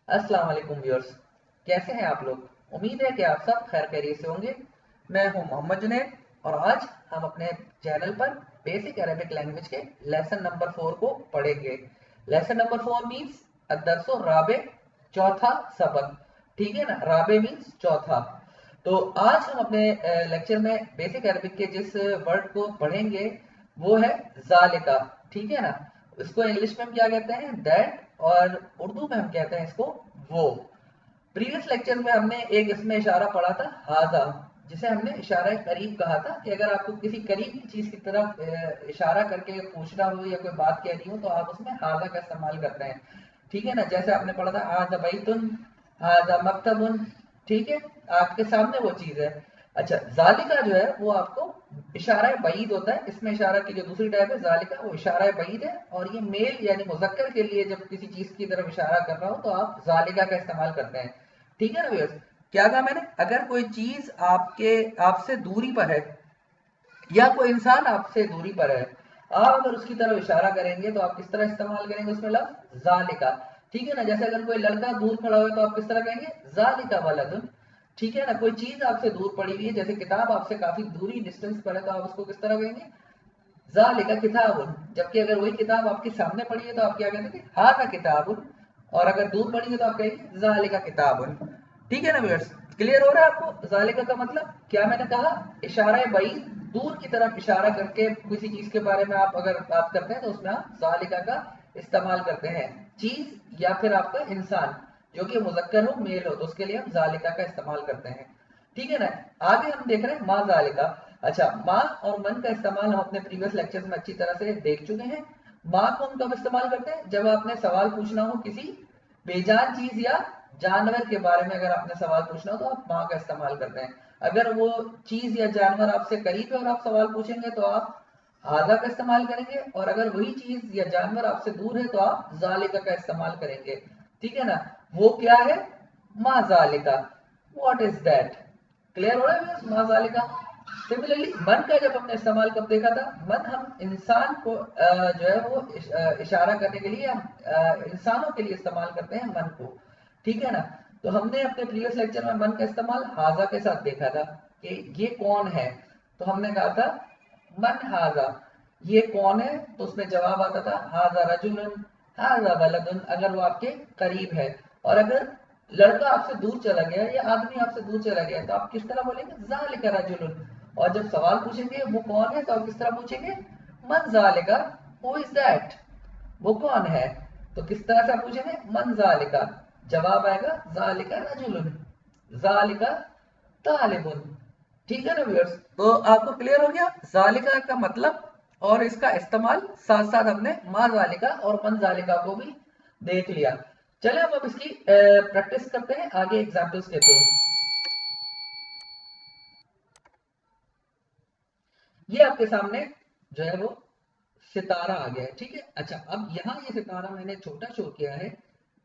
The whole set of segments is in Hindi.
अस्सलाम वालेकुम व्यूअर्स, कैसे हैं आप लोग। उम्मीद है कि आप सब खैर खैरियत से होंगे। मैं हूं मोहम्मद जुनैद और आज हम अपने चैनल पर बेसिक अरेबिक लैंग्वेज के लेसन नंबर 4 को पढ़ेंगे। लेसन नंबर 4 मीन्स अदरसो राबे, चौथा सबक। ठीक है ना, राबे मीन्स चौथा। तो आज हम अपने लेक्चर में बेसिक अरबिक के जिस वर्ड को पढ़ेंगे वो है जालिका। ठीक है ना, इसको इंग्लिश में हम क्या कहते हैं, दैट, और उर्दू में हम कहते हैं इसको वो। प्रीवियस लेक्चर में हमने एक इसमें इशारा पढ़ा था हाजा, जिसे हमने इशारा करीब कहा था कि अगर आपको किसी करीब की चीज की तरफ इशारा करके पूछना हो या कोई बात कहनी हो तो आप उसमें हाजा का इस्तेमाल करते हैं। ठीक है ना, जैसे आपने पढ़ा था हाजा बैतुन, हाजा मकतबुन। ठीक है, आपके सामने वो चीज है। अच्छा, जालिका जो है वो आपको इशारा बईद होता है। इसमें इशारा की जो दूसरी टाइप है जालिका, वो इशारा बईद है, और ये मेल यानी मुजक्कर के लिए जब किसी चीज की तरफ इशारा कर रहा हो तो आप जालिका का इस्तेमाल करते हैं। ठीक है ना व्यूअर्स, क्या कहा मैंने, अगर कोई चीज आपसे दूरी पर है या कोई इंसान आपसे दूरी पर है, आप अगर उसकी तरफ इशारा करेंगे तो आप किस तरह इस्तेमाल करेंगे उसमें लफ्ज जालिका। ठीक है ना, जैसे अगर कोई लड़का दूर खड़ा हुआ है तो आप किस तरह कहेंगे, जालिका वलदुन। ठीक है ना, कोई चीज आपसे दूर पड़ी हुई है, जैसे किताब आपसे काफी दूरी डिस्टेंस पर है तो आप उसको किस तरह कहेंगे, जालिका किताबुन। जबकि अगर वही किताब आपके सामने पड़ी है तो आप क्या कहते थे, हाजा किताबुन। और अगर दूर पड़ी है तो आप कहेंगे जालिका किताबुन। ठीक है ना व्यूअर्स, क्लियर हो रहा है आपको जालिका का मतलब क्या मैंने कहा, इशारा बई, दूर की तरफ इशारा करके किसी चीज के बारे में आप अगर बात करते हैं तो उसमें आप जालिका का इस्तेमाल करते हैं। चीज या फिर आपका इंसान जो कि मुजक्कर हो मेल हो तो उसके लिए हम जालिका का इस्तेमाल करते हैं। ठीक है ना, आगे हम देख रहे हैं माँ जालिका। अच्छा, माँ और मन का इस्तेमाल हम अपने प्रीवियस लेक्चर्स में अच्छी तरह से देख चुके हैं। माँ को हम कब इस्तेमाल करते हैं, जब आपने सवाल पूछना हो किसी बेजान चीज या जानवर के बारे में, अगर आपने सवाल पूछना हो तो आप माँ का इस्तेमाल करते हैं। अगर वो चीज या जानवर आपसे करीब है और आप सवाल पूछेंगे तो आप हाजा का इस्तेमाल करेंगे, और अगर वही चीज या जानवर आपसे दूर है तो आप जालिका का इस्तेमाल करेंगे। ठीक है ना, वो क्या है, माँ जालिका, व्हाट इज दैट। क्लियर हो रहा है माँ जालिका। सिमिलरली मन का जब हमने इस्तेमाल कब देखा था, मन हम इंसान को जो है वो इशारा करने के लिए हम इंसानों के लिए इस्तेमाल करते हैं मन को। ठीक है ना, तो हमने अपने प्रीवियस लेक्चर में मन का इस्तेमाल हाजा के साथ देखा था कि ये कौन है। तो हमने कहा था मन हाजा, ये कौन है, तो उसमें जवाब आता था हाजा रजुलन, हाजा बलदुन, अगर वो आपके करीब है। और अगर लड़का आपसे दूर चला गया या आदमी आपसे दूर चला गया तो आप किस तरह बोलेंगे, जालिका रजुलन। और जब सवाल पूछेंगे वो कौन है तो आप किस तरह पूछेंगे, मन जालिका, हु इज दैट, वो कौन है। तो किस तरह से आप पूछेंगे, मन जालिका, जवाब आएगा जालिका रजुलन, जालिका तालिबुन। ठीक है ना व्यूअर्स, तो आपको क्लियर हो गया जालिका का मतलब और इसका इस्तेमाल। साथ साथ हमने माँ जालिका और मन जालिका को भी देख लिया। चले हम अब इसकी प्रैक्टिस करते हैं आगे एग्जाम्पल्स के थ्रू। ये आपके सामने जो है वो सितारा आ गया है। ठीक है, अच्छा अब यहाँ ये सितारा मैंने छोटा शो किया है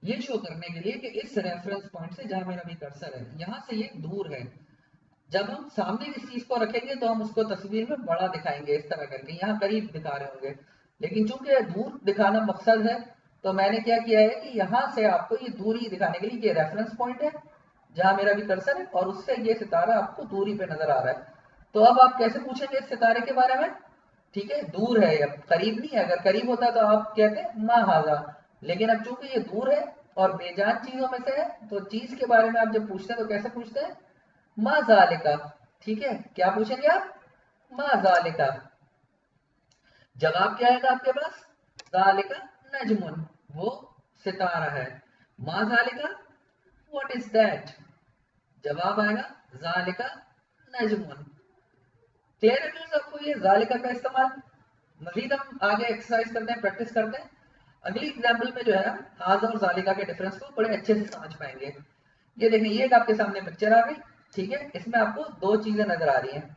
ये शो करने के लिए कि इस रेफरेंस पॉइंट से जहां मेरा भी कर्सर है यहाँ से ये दूर है। जब हम सामने इस चीज को रखेंगे तो हम उसको तस्वीर में बड़ा दिखाएंगे इस तरह करके, यहाँ करीब दिखा रहे होंगे, लेकिन चूंकि दूर दिखाना मकसद है तो मैंने क्या किया है कि यहाँ से आपको ये दूरी दिखाने के लिए, ये रेफरेंस पॉइंट है जहां मेरा भी कर्सर है और उससे ये सितारा आपको दूरी पे नजर आ रहा है। तो अब आप कैसे पूछेंगे इस सितारे के बारे में। ठीक है, दूर है, अब करीब नहीं है, अगर करीब होता तो आप कहते हैं मा हाजा, लेकिन अब चूंकि ये दूर है और बेजान चीजों में से है तो चीज के बारे में आप जब पूछते हैं तो कैसे पूछते हैं, मा जालिका। ठीक है, क्या पूछेंगे आप, मा जालिका। जवाब क्या आएगा आपके पास, जालिका नजमुन, वो सितारा है। मा जालिका, व्हाट इज दैट, जवाब आएगा जालिका नजमुन। क्लियर है व्यूअर्स आपको ये जालिका का इस्तेमाल। मजीद हम आगे एक्सरसाइज करते हैं, प्रैक्टिस करते हैं। अगली एग्जाम्पल में जो है हम हाज और जालिका के डिफरेंस को बड़े अच्छे से समझ पाएंगे। ये देखें, ये एक आपके सामने पिक्चर आ गई। ठीक है, इसमें आपको दो चीजें नजर आ रही हैं।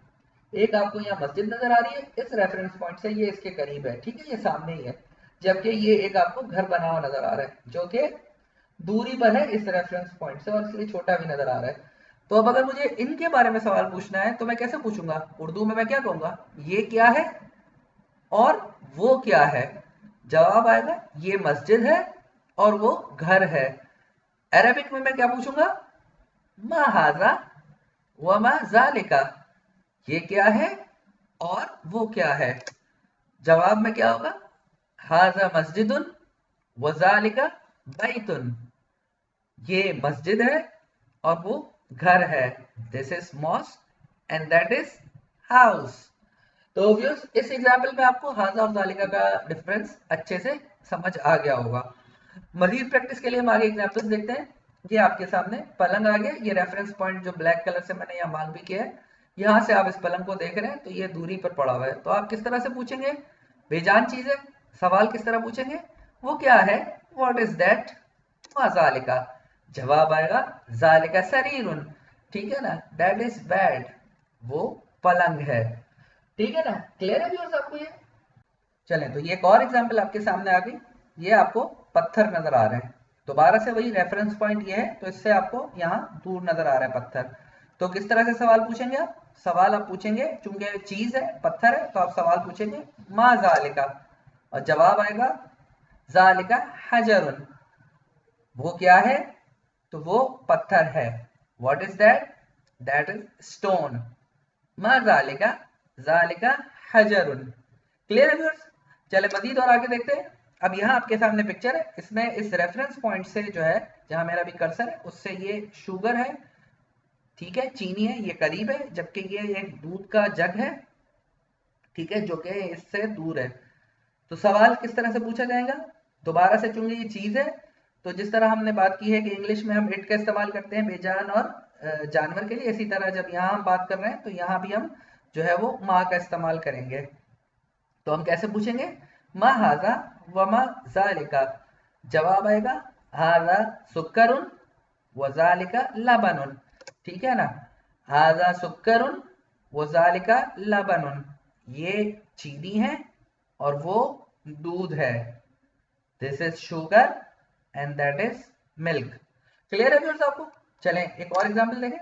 एक आपको यहाँ मस्जिद नजर आ रही है इस रेफरेंस पॉइंट से, ये इसके करीब है। ठीक है, ये सामने ही है। जबकि ये एक आपको घर बना हुआ नजर आ रहा है जो कि दूरी पर है इस रेफरेंस पॉइंट से और इसलिए छोटा भी नजर आ रहा है। तो अब अगर मुझे इनके बारे में सवाल पूछना है तो मैं कैसे पूछूंगा, उर्दू में मैं क्या कहूंगा, ये क्या है और वो क्या है। जवाब आएगा ये मस्जिद है और वो घर है। अरेबिक में मैं क्या पूछूंगा, मा हाजा व मा जालिका, ये क्या है और वो क्या है। जवाब में क्या होगा, हाजा मस्जिदुन व जालिका बैतुन, ये मस्जिद है और वो घर है। This is mosque and that is house. तो व्यूअर्स, इस एग्जाम्पल में आपको हाजा और जालिका का डिफरेंस अच्छे से समझ आ गया होगा। मजीद प्रैक्टिस के लिए हम आगे एग्जाम्पल्स देखते हैं। ये आपके सामने पलंग आ गया, ये रेफरेंस पॉइंट जो ब्लैक कलर से मैंने यहाँ मार्क भी किया है, यहाँ से आप इस पलंग को देख रहे हैं तो ये दूरी पर पड़ा हुआ है। तो आप किस तरह से पूछेंगे, बेजान चीज है, सवाल किस तरह पूछेंगे, वो क्या है, व्हाट इज दैट, मा जालिका। जवाब आएगा जालिका सरीरुन, ठीक है ना, दैट इज बेड, वो पलंग है। ठीक है ना, क्लियर है व्यूअर्स आपको ये। चलें, तो ये एक और एग्जांपल आपके सामने आ गई। ये आपको पत्थर नजर आ रहे हैं, दोबारा से वही रेफरेंस पॉइंट ये है, तो इससे आपको यहाँ दूर नजर आ रहा है पत्थर। तो किस तरह से सवाल पूछेंगे आप, सवाल आप पूछेंगे, चूंकि चीज है, पत्थर है, तो आप सवाल पूछेंगे मा जालिका, और जवाब आएगा जालिका हजरुन, वो क्या है, तो वो पत्थर है। What is that, that is stone. मा जालिका, जालिका हजरुन। क्लियर है व्यूअर्स। चले मजीद और आगे देखते हैं। अब यहाँ आपके सामने पिक्चर है, इसमें इस रेफरेंस पॉइंट से जो है, जहां मेरा भी कर्सर है, उससे ये शुगर है, ठीक है, चीनी है, ये करीब है, जबकि ये एक दूध का जग है, ठीक है, जो कि इससे दूर है। तो सवाल किस तरह से पूछा जाएगा, दोबारा से चूंकि ये चीज है, तो जिस तरह हमने बात की है कि इंग्लिश में हम इट का इस्तेमाल करते हैं बेजान और जानवर के लिए, इसी तरह जब यहाँ हम बात कर रहे हैं तो यहाँ भी हम जो है वो माँ का इस्तेमाल करेंगे। तो हम कैसे पूछेंगे, मा हाजा व मा जालिका। जवाब आएगा हाजा सुक्करुन व जालिका लबनुन, ठीक है ना, हाजा सुक्करुन व जालिका लबनुन, ये चीनी है और वो दूध है। This is sugar and that is milk. Clear है व्यूअर्स आपको। चलें एक और एग्जांपल देखें।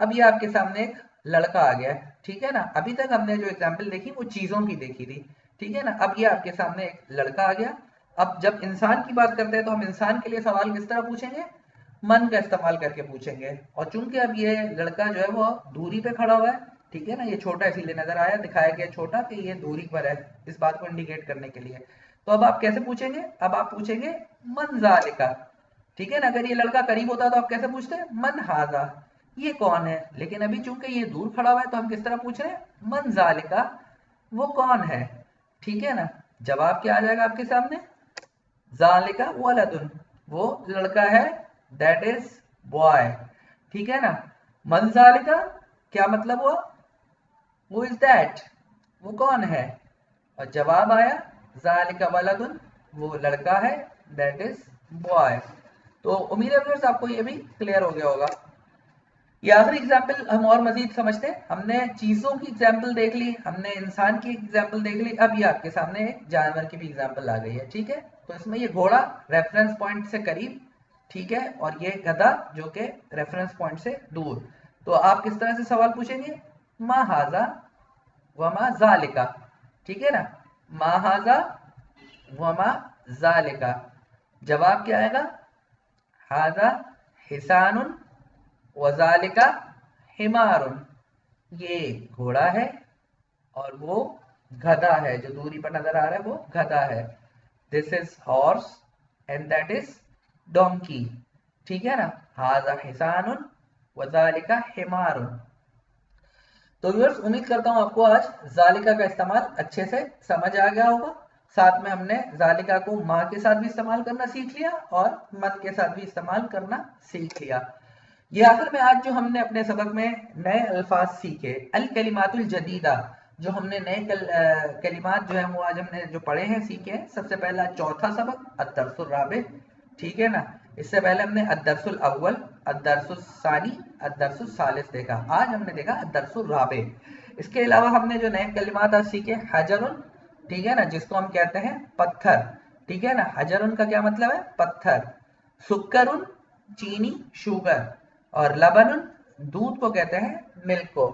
अब ये आपके सामने एक लड़का आ गया है, ठीक है ना, अभी तक हमने जो एग्जांपल देखी वो चीजों की देखी थी, ठीक है ना, अब ये आपके सामने एक लड़का आ गया। अब जब इंसान की बात करते हैं तो हम इंसान के लिए सवाल किस तरह पूछेंगे, मन का इस्तेमाल करके पूछेंगे। और चूंकि अब ये लड़का जो है वो दूरी पे खड़ा हुआ है, ठीक है ना, ये छोटा इसीलिए नजर आया, दिखाया गया छोटा कि ये दूरी पर है, इस बात को इंडिकेट करने के लिए। तो अब आप कैसे पूछेंगे, अब आप पूछेंगे मन जालिका, ठीक है ना। अगर ये लड़का करीब होता तो आप कैसे पूछते हैं, मन हाजा, ये कौन है। लेकिन अभी चूंकि ये दूर खड़ा हुआ है तो हम किस तरह पूछ रहे हैं, मन जालिका, वो कौन है, ठीक है ना। जवाब क्या आ जाएगा आपके सामने, जालिका वलदुन, वो लड़का है, दैट इज बॉय, ठीक है ना। मन जालिका क्या मतलब हुआ, वो इज दैट, वो कौन है, और जवाब आया जालिका वलदुन, वो लड़का है, दैट इज बॉय। तो उम्मीद है व्यूअर्स आपको ये भी क्लियर हो गया होगा। ये आखिरी एग्जाम्पल हम और मजीद समझते हैं। हमने चीजों की एग्जाम्पल देख ली, हमने इंसान की एग्जाम्पल देख ली, अब ये आपके सामने एक जानवर की भी एग्जाम्पल आ गई है, ठीक है। तो इसमें ये घोड़ा रेफरेंस पॉइंट से करीब, ठीक है, और ये गधा जो कि रेफरेंस पॉइंट से दूर। तो आप किस तरह से सवाल पूछेंगे, मा हाजा व मा जालिका, ठीक है ना, मा हाजा व मा जालिका। जवाब क्या आएगा, हाजा हिसानुन वजालिका हिमारुन, ये घोड़ा है और वो गधा है, जो दूरी पर नजर आ रहा है वो गधा है। This is horse and that is donkey, ठीक है ना, हाजा हिसानुन वजालिका हिमारुन। तो व्यूअर्स उम्मीद करता हूं आपको आज जालिका का इस्तेमाल अच्छे से समझ आ गया होगा। साथ में हमने जालिका को माँ के साथ भी इस्तेमाल करना सीख लिया और मन के साथ भी इस्तेमाल करना सीख लिया। ये आखिर में आज जो हमने अपने सबक में नए अल्फाज सीखे, अल कलिमातुल जदीदा, जो हमने नए कलिमात जो है वो आज हमने जो पढ़े हैं, सीखे हैं। सबसे पहला चौथा सबक अद-दर्सुल राबे, ठीक है ना। इससे पहले हमने अद-दर्सुल अव्वल, अद-दर्सुल सानी, अद-दर्सुल सालिस देखा। आज हमने देखा अद-दर्सुल राबे। इसके अलावा हमने जो नए कलिमात आज सीखे, हजरुन, ठीक है ना, जिसको हम कहते हैं पत्थर, ठीक है ना, हजरुन का क्या मतलब है, पत्थर। सुक्करुन चीनी, शुगर, और लबनुन दूध को कहते हैं मिल्क को।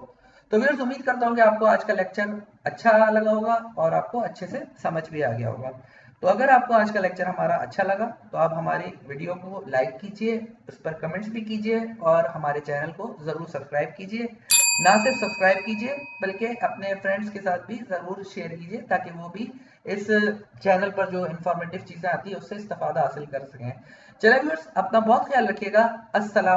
तो व्यूअर्स उम्मीद करता हूँ कि आपको आज का लेक्चर अच्छा लगा होगा और आपको अच्छे से समझ भी आ गया होगा। तो अगर आपको आज का लेक्चर हमारा अच्छा लगा तो आप हमारी वीडियो को लाइक कीजिए, उस पर कमेंट्स भी कीजिए और हमारे चैनल को ज़रूर सब्सक्राइब कीजिए। ना सिर्फ सब्सक्राइब कीजिए बल्कि अपने फ्रेंड्स के साथ भी ज़रूर शेयर कीजिए ताकि वो भी इस चैनल पर जो इंफॉर्मेटिव चीज़ें आती है उससे इस्तेफादा हासिल कर सकें। चलिए व्यूअर्स, अपना बहुत ख्याल रखिएगा। अस्सलाम।